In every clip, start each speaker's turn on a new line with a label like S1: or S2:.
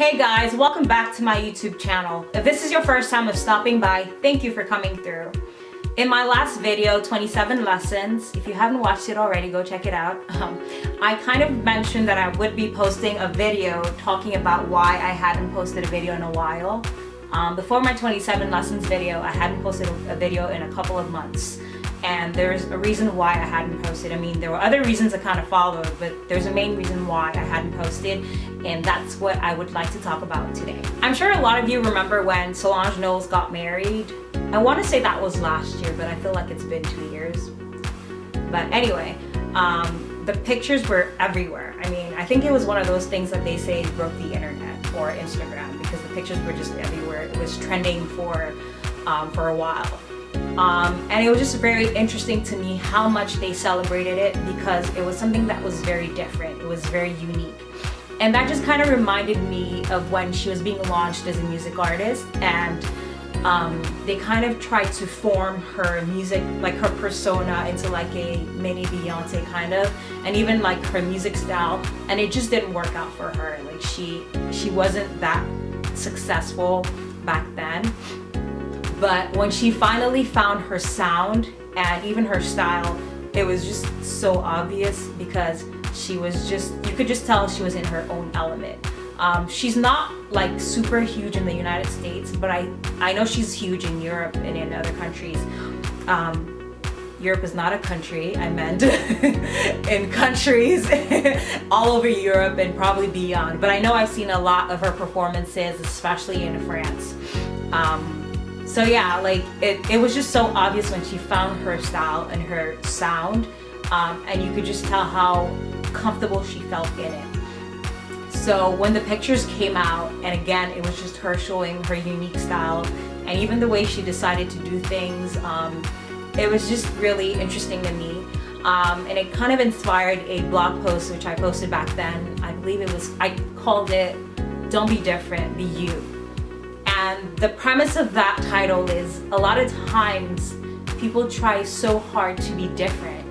S1: Hey guys, welcome back to my YouTube channel. If this is your first time of stopping by, thank you for coming through. In my last video, 27 lessons, if you haven't watched it already, go check it out. I kind of mentioned that I would be posting a video talking about why I hadn't posted a video in a while. Before my 27 lessons video, I hadn't posted a video in a couple of months. And there's a reason why I hadn't posted. I mean, there were other reasons that kind of followed, but there's a main reason why I hadn't posted, and that's what I would like to talk about today. I'm sure a lot of you remember when Solange Knowles got married. I want to say that was last year, but I feel like it's been 2 years. But anyway, the pictures were everywhere. I mean, I think it was one of those things that they say broke the internet or Instagram, because the pictures were just everywhere. It was trending for a while. And it was just very interesting to me how much they celebrated it, because it was something that was very different. It was very unique. And that just kind of reminded me of when she was being launched as a music artist, and they kind of tried to form her music, like her persona, into like a mini Beyonce kind of, and even like her music style, and it just didn't work out for her. Like she wasn't that successful back then. But when she finally found her sound and even her style, it was just so obvious, because she was just, you could just tell she was in her own element. She's not like super huge in the United States, but I know she's huge in Europe and in other countries. Europe is not a country, I meant in countries all over Europe and probably beyond. But I know I've seen a lot of her performances, especially in France. So yeah, like it was just so obvious when she found her style and her sound, and you could just tell how comfortable she felt in it. So when the pictures came out, and again, it was just her showing her unique style, and even the way she decided to do things, it was just really interesting to me. And it kind of inspired a blog post which I posted back then. I believe I called it "Don't Be Different, Be You." And the premise of that title is, a lot of times people try so hard to be different,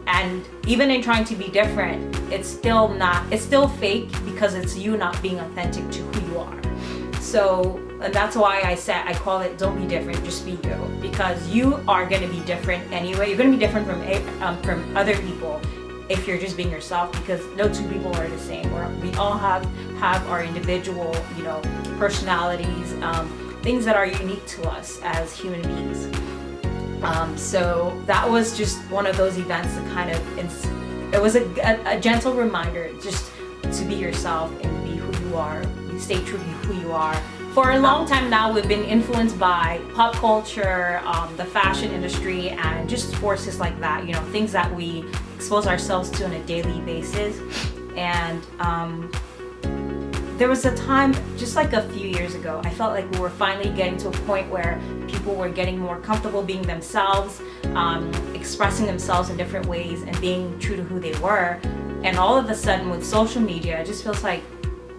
S1: and even in trying to be different, it's still fake, because it's you not being authentic to who you are. So, and that's why I call it "Don't Be Different, Just Be You," because you are going to be different anyway. You're going to be different from other people if you're just being yourself, because no two people are the same. We all have our individual, personalities, things that are unique to us as human beings. So that was just one of those events that kind of, it was a gentle reminder just to be yourself and be who you are. You stay true to who you are. For a long time now, we've been influenced by pop culture, the fashion industry, and just forces like that, things that we expose ourselves to on a daily basis. And there was a time, just like a few years ago, I felt like we were finally getting to a point where people were getting more comfortable being themselves, expressing themselves in different ways and being true to who they were. And all of a sudden with social media, it just feels like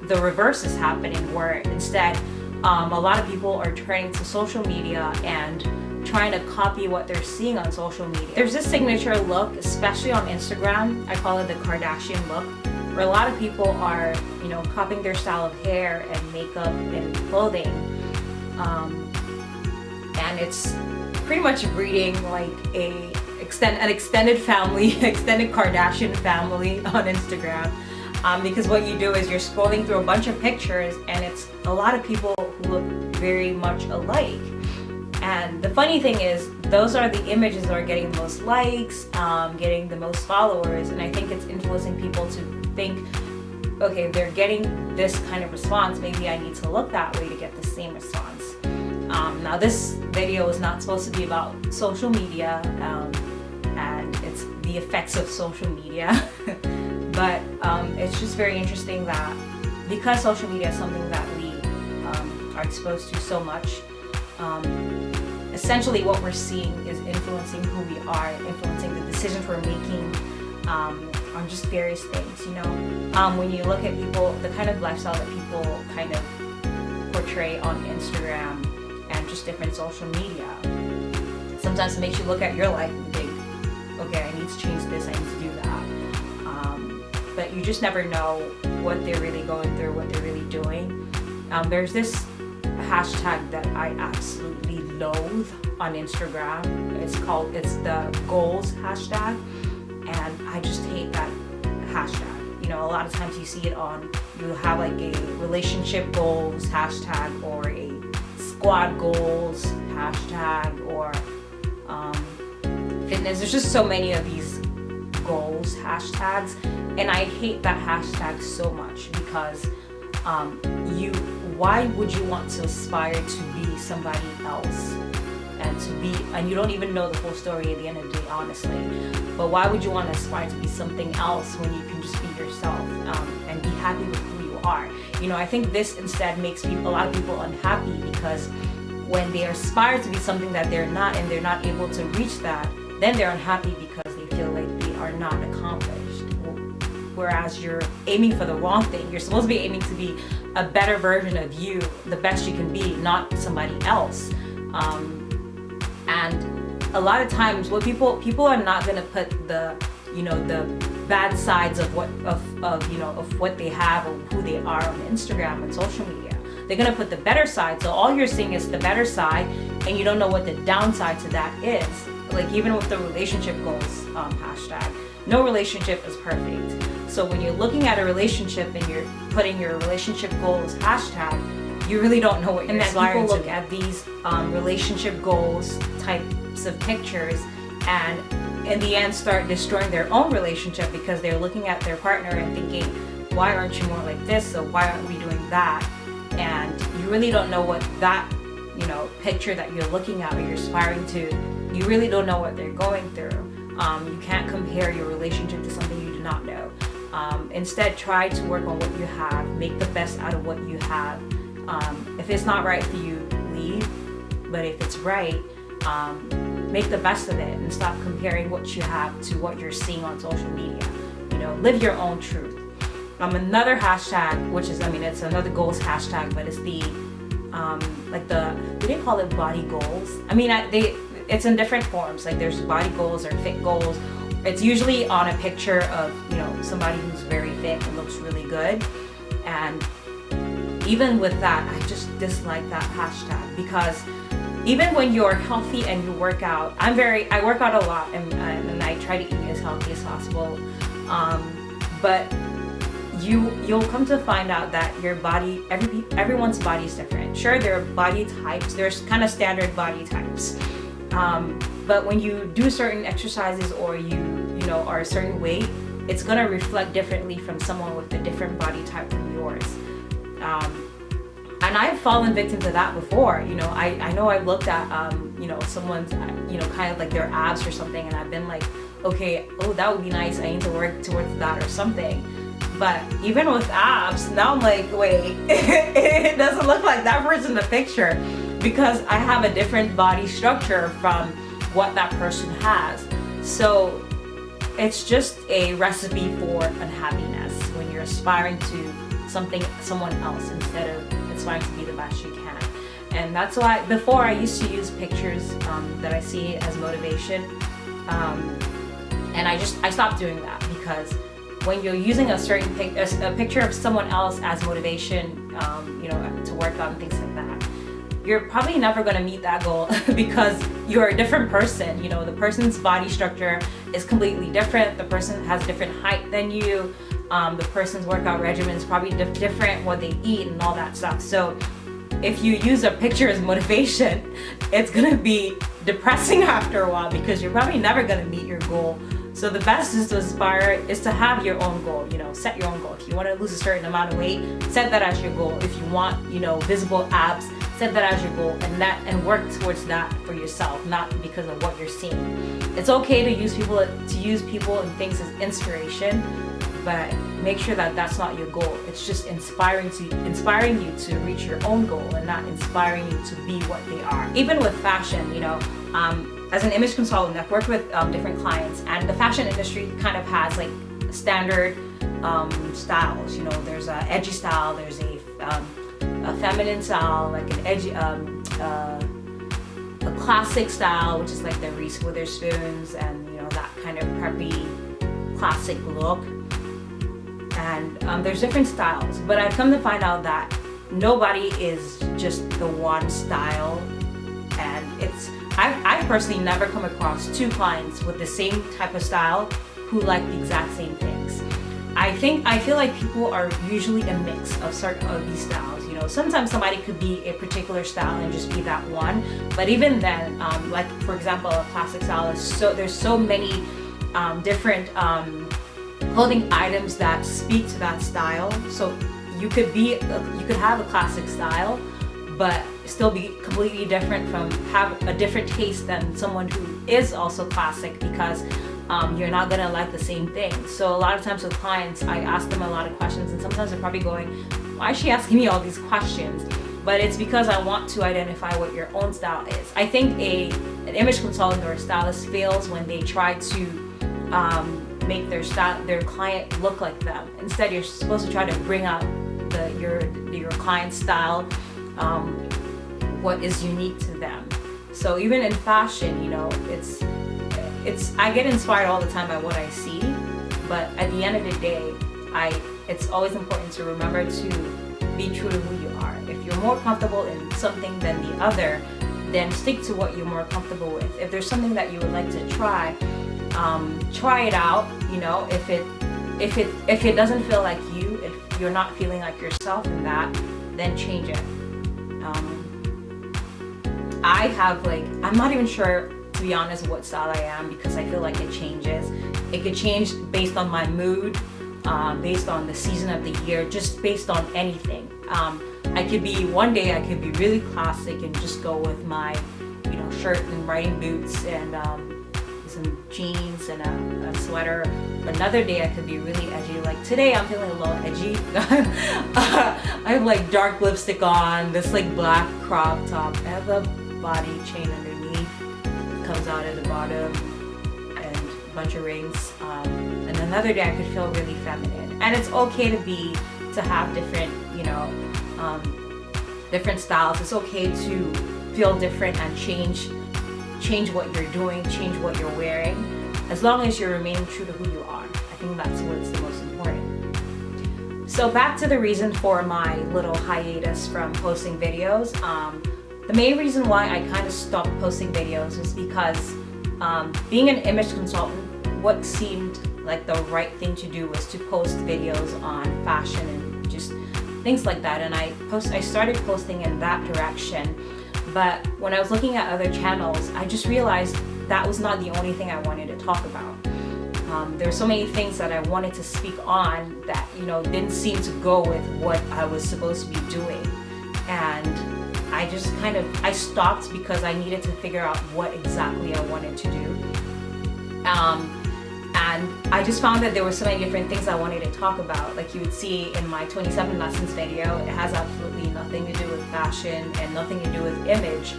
S1: the reverse is happening, where instead a lot of people are turning to social media and trying to copy what they're seeing on social media. There's this signature look, especially on Instagram, I call it the Kardashian look, where a lot of people are, copying their style of hair and makeup and clothing. And it's pretty much breeding like an extended family, extended Kardashian family on Instagram. Because what you do is you're scrolling through a bunch of pictures, and it's a lot of people who look very much alike. And the funny thing is, those are the images that are getting the most likes, getting the most followers, and I think it's influencing people to think, okay, they're getting this kind of response, maybe I need to look that way to get the same response. Now this video is not supposed to be about social media, and it's the effects of social media. But it's just very interesting that because social media is something that we are exposed to so much, essentially what we're seeing is influencing who we are, influencing the decisions we're making on just various things, When you look at people, the kind of lifestyle that people kind of portray on Instagram and just different social media, sometimes it makes you look at your life and think, okay, I need to change this, I need to do that. But you just never know what they're really going through, what they're really doing. There's this hashtag that I absolutely loathe on Instagram. It's the goals hashtag, and I just hate that hashtag. You know, a lot of times you see it you have like a relationship goals hashtag, or a squad goals hashtag, or fitness. There's just so many of these goals hashtags, and I hate that hashtag so much because why would you want to aspire to be somebody else, and you don't even know the full story at the end of the day, honestly. But why would you want to aspire to be something else when you can just be yourself, and be happy with who you are? You know, I think this instead makes a lot of people unhappy, because when they aspire to be something that they're not, and they're not able to reach that, then they're unhappy because they feel like they are not accomplished. Whereas you're aiming for the wrong thing. You're supposed to be aiming to be a better version of you, the best you can be, not somebody else. And a lot of times, what people are not gonna put the bad sides of what they have or who they are on Instagram and social media. They're gonna put the better side. So all you're seeing is the better side, and you don't know what the downside to that is. Like even with the relationship goals hashtag, no relationship is perfect. So when you're looking at a relationship and you're putting your relationship goals hashtag, you really don't know what you're aspiring to. People look at these relationship goals types of pictures, and in the end start destroying their own relationship, because they're looking at their partner and thinking, why aren't you more like this? So why aren't we doing that? And you really don't know what that picture that you're looking at or you're aspiring to, you really don't know what they're going through. You can't compare your relationship to something you do not know. Instead, try to work on what you have, make the best out of what you have. If it's not right for you, leave. But if it's right, make the best of it, and stop comparing what you have to what you're seeing on social media. Live your own truth. Another hashtag, which is, it's another goals hashtag, but it's the do they call it body goals? It's in different forms. Like there's body goals or fit goals. It's usually on a picture of, somebody who's very fit and looks really good. And even with that, I just dislike that hashtag, because even when you're healthy and you work out, I work out a lot, and I try to eat as healthy as possible. But you'll come to find out that your body, everyone's body is different. Sure, there are body types. There's kind of standard body types. But when you do certain exercises, or you are a certain weight, it's gonna reflect differently from someone with a different body type from yours. And I've fallen victim to that before. I know I've looked at someone's kind of like their abs or something, and I've been like, okay, that would be nice, I need to work towards that or something. But even with abs, now I'm like, wait, it doesn't look like that person in the picture, because I have a different body structure from what that person has. So it's just a recipe for unhappiness when you're aspiring to someone else, instead of aspiring to be the best you can. And that's why before I used to use pictures that I see as motivation, and I stopped doing that, because when you're using a picture of someone else as motivation, to work on things like that, you're probably never going to meet that goal because you're a different person. The person's body structure is completely different. The person has different height than you. The person's workout regimen is probably different, what they eat and all that stuff. So if you use a picture as motivation, it's going to be depressing after a while, because you're probably never going to meet your goal. So the best is to have your own goal. Set your own goal. If you want to lose a certain amount of weight, set that as your goal. If you want, visible abs, set that as your goal, and work towards that for yourself, not because of what you're seeing. It's okay to use people and things as inspiration, but make sure that that's not your goal. It's just inspiring you to reach your own goal, and not inspiring you to be what they are. Even with fashion, as an image consultant, I've worked with different clients, and the fashion industry kind of has like standard styles. There's an edgy style, there's a feminine style, like an edgy, a classic style, which is like the Reese Witherspoons and that kind of preppy classic look. and there's different styles, but I've come to find out that nobody is just the one style. And I personally never come across two clients with the same type of style who like the exact same things. I feel like people are usually a mix of certain of these styles. You know, sometimes somebody could be a particular style and just be that one. But even then, like for example, a classic style is there's so many different clothing items that speak to that style. So you could have a classic style, but still be completely different have a different taste than someone who is also classic, because you're not gonna like the same thing. So a lot of times with clients, I ask them a lot of questions, and sometimes they're probably going, why is she asking me all these questions? But it's because I want to identify what your own style is. I think an image consultant or a stylist fails when they try to make their client look like them. Instead, you're supposed to try to bring out your client's style, what is unique to them. So even in fashion, you know, I get inspired all the time by what I see, but at the end of the day, it's always important to remember to be true to who you are. If you're more comfortable in something than the other, then stick to what you're more comfortable with. If there's something that you would like to try it out. You know, if it doesn't feel like you, if you're not feeling like yourself in that, then change it. I'm not even sure, to be honest, what style I am, because I feel like it changes. It could change based on my mood, based on the season of the year, just based on anything. One day I could be really classic and just go with my, you know, shirt and riding boots and some jeans and a sweater. Another day I could be really edgy. Like today I'm feeling a little edgy. I have like dark lipstick on, this like black crop top. I have a body chain underneath, comes out at the bottom, and a bunch of rings. And another day I could feel really feminine. And it's okay to have different, you know, different styles. It's okay to feel different and change what you're doing, change what you're wearing, as long as you're remaining true to who you are. I think that's what's the most important. So back to the reason for my little hiatus from posting videos. The main reason why I kind of stopped posting videos is because being an image consultant, what seemed like the right thing to do was to post videos on fashion and just things like that. And I started posting in that direction. But when I was looking at other channels, I just realized that was not the only thing I wanted to talk about. There were so many things that I wanted to speak on that, you know, didn't seem to go with what I was supposed to be doing. And I stopped because I needed to figure out what exactly I wanted to do. And I just found that there were so many different things I wanted to talk about. Like you would see in my 27 lessons video, it has absolutely nothing to do with fashion and nothing to do with image.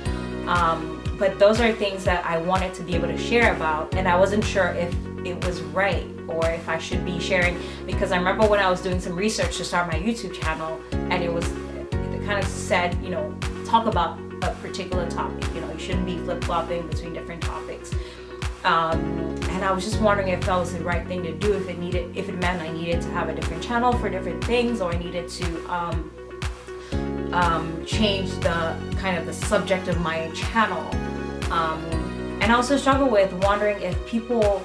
S1: But those are things that I wanted to be able to share about, and I wasn't sure if it was right or if I should be sharing, because I remember when I was doing some research to start my YouTube channel, and it kind of said, you know, talk about a particular topic. You know, you shouldn't be flip-flopping between different topics. And I was just wondering if that was the right thing to do, if it meant I needed to have a different channel for different things, or I needed to change the kind of the subject of my channel. And I also struggle with wondering if people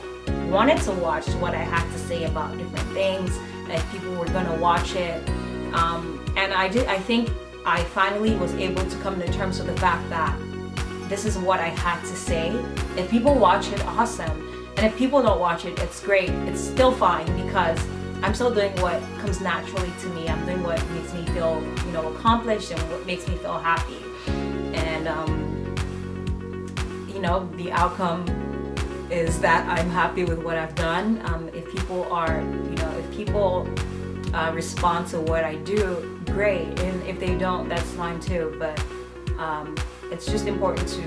S1: wanted to watch what I had to say about different things, if people were gonna watch it. And I think I finally was able to come to terms with the fact that this is what I had to say. If people watch it, awesome. And if people don't watch it, it's great. It's still fine, because I'm still doing what comes naturally to me. I'm doing what makes me feel, you know, accomplished and what makes me feel happy. And, you know, the outcome is that I'm happy with what I've done. If people respond to what I do, great. And if they don't, that's fine too. But it's just important to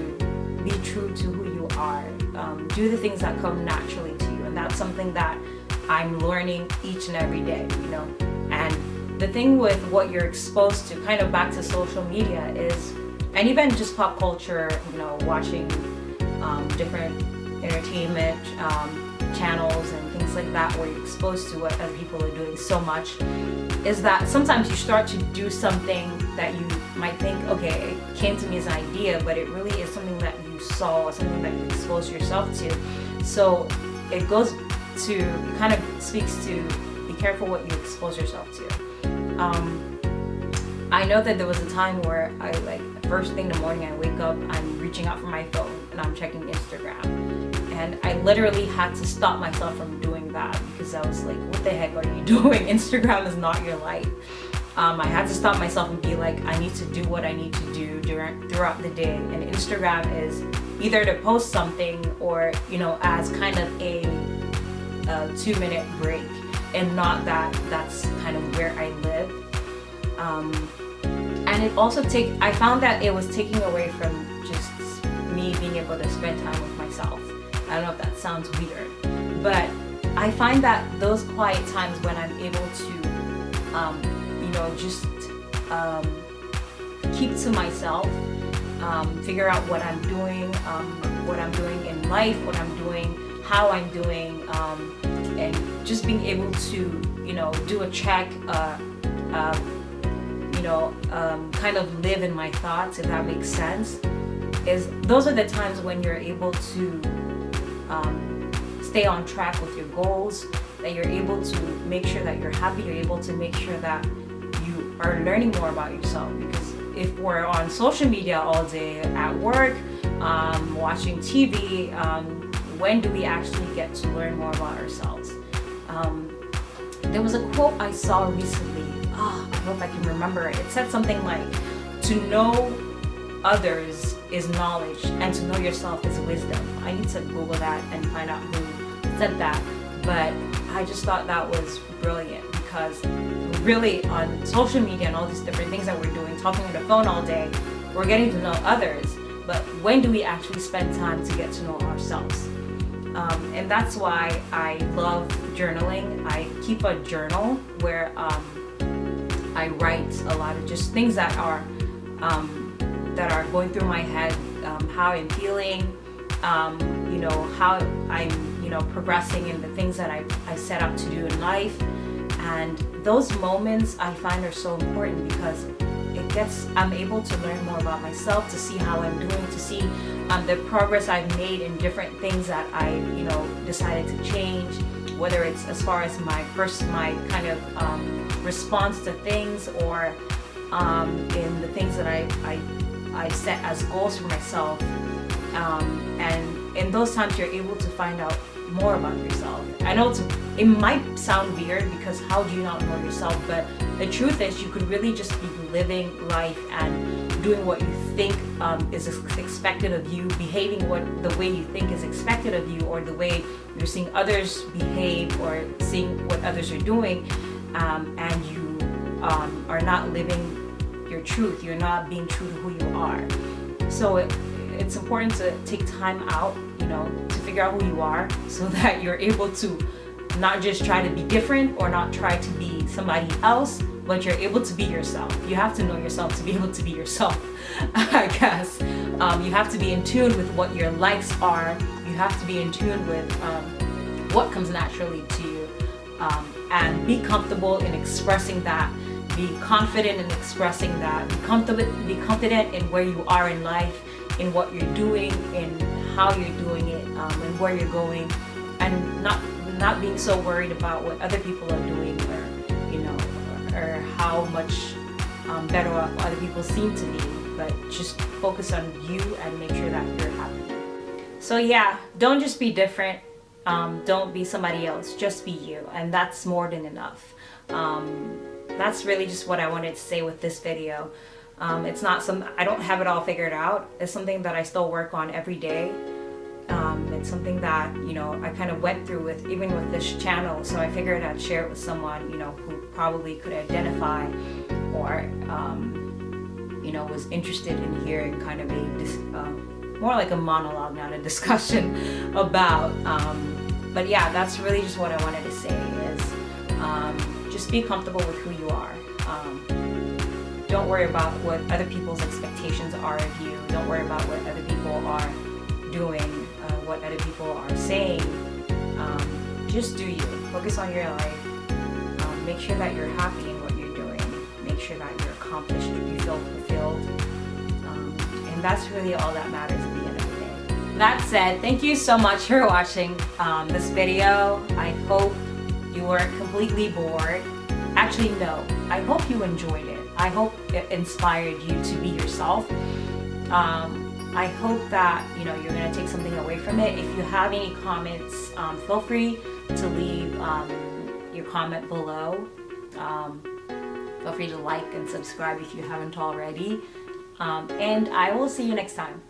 S1: be true to who you are. Do the things that come naturally to you, and that's something that I'm learning each and every day, you know. And the thing with what you're exposed to, kind of back to social media, is, and even just pop culture, you know, watching different entertainment channels and things like that where you're exposed to what other people are doing so much, is that sometimes you start to do something that you might think, okay, it came to me as an idea, but it really is something that you saw, something that you exposed yourself to. So it goes to, it kind of speaks to, be careful what you expose yourself to. I know that there was a time where I, like, first thing in the morning I wake up, I'm reaching out for my phone and I'm checking Instagram, and I literally had to stop myself from doing that because I was like, what the heck are you doing? Instagram is not your life. I had to stop myself and be like, I need to do what I need to do throughout the day, and Instagram is either to post something or, you know, as kind of a 2-minute break, and not that that's kind of where I live. And it also I found that it was taking away from just me being able to spend time with myself. I don't know if that sounds weird, but I find that those quiet times when I'm able to, you know, just keep to myself, figure out what I'm doing in life, what I'm doing, how I'm doing, and just being able to, you know, do a check, you know, kind of live in my thoughts, if that makes sense, those are the times when you're able to stay on track with your goals, that you're able to make sure that you're happy, you're able to make sure that you are learning more about yourself. Because if we're on social media all day, at work, watching TV, when do we actually get to learn more about ourselves? There was a quote I saw recently. I hope I can remember it. It said something like, to know others is knowledge, and to know yourself is wisdom. I need to Google that and find out who said that, but I just thought that was brilliant, because really on social media and all these different things that we're doing, talking on the phone all day, we're getting to know others, but when do we actually spend time to get to know ourselves? And that's why I love journaling. I keep a journal where I write a lot of just things that are going through my head, how I'm feeling, you know, how I'm, you know, progressing in the things that I set out to do in life. And those moments I find are so important, because I'm able to learn more about myself, to see how I'm doing, to see the progress I've made in different things that I, you know, decided to change, whether it's as far as my kind of response to things, or in the things that I set as goals for myself. And in those times you're able to find out more about yourself. I know it might sound weird, because how do you not know yourself? But the truth is, you could really just be living life and doing what you think is expected of you, behaving the way you think is expected of you, or the way you're seeing others behave, or seeing what others are doing, and you are not living your truth. You're not being true to who you are. So it's important to take time out, you know, to figure out who you are, so that you're able to not just try to be different or not try to be somebody else, but you're able to be yourself. You have to know yourself to be able to be yourself, I guess. You have to be in tune with what your likes are. You have to be in tune with what comes naturally to you, and be comfortable in expressing that. Be confident in expressing that. Be confident in where you are in life, in what you're doing, in how you're doing it, and where you're going, and not being so worried about what other people are doing, or, you know, or how much better off other people seem to be, but just focus on you and make sure that you're happy. So yeah, don't just be different. Don't be somebody else. Just be you, and that's more than enough. That's really just what I wanted to say with this video. It's not I don't have it all figured out. It's something that I still work on every day. It's something that, you know, I kind of went through even with this channel, so I figured I'd share it with someone, you know, who probably could identify, or you know, was interested in hearing kind of more like a monologue, not a discussion about. But yeah, that's really just what I wanted to say is just be comfortable with who you are. Don't worry about what other people's expectations are of you. Don't worry about what other people are doing, what other people are saying. just do you. Focus on your life. Make sure that you're happy in what you're doing. Make sure that you're accomplished, you feel fulfilled. And that's really all that matters at the end of the day. That said, thank you so much for watching this video. I hope you weren't completely bored. Actually, no. I hope you enjoyed it. I hope it inspired you to be yourself. I hope that you're going to take something away from it. If you have any comments, feel free to leave your comment below. Feel free to like and subscribe if you haven't already. And I will see you next time.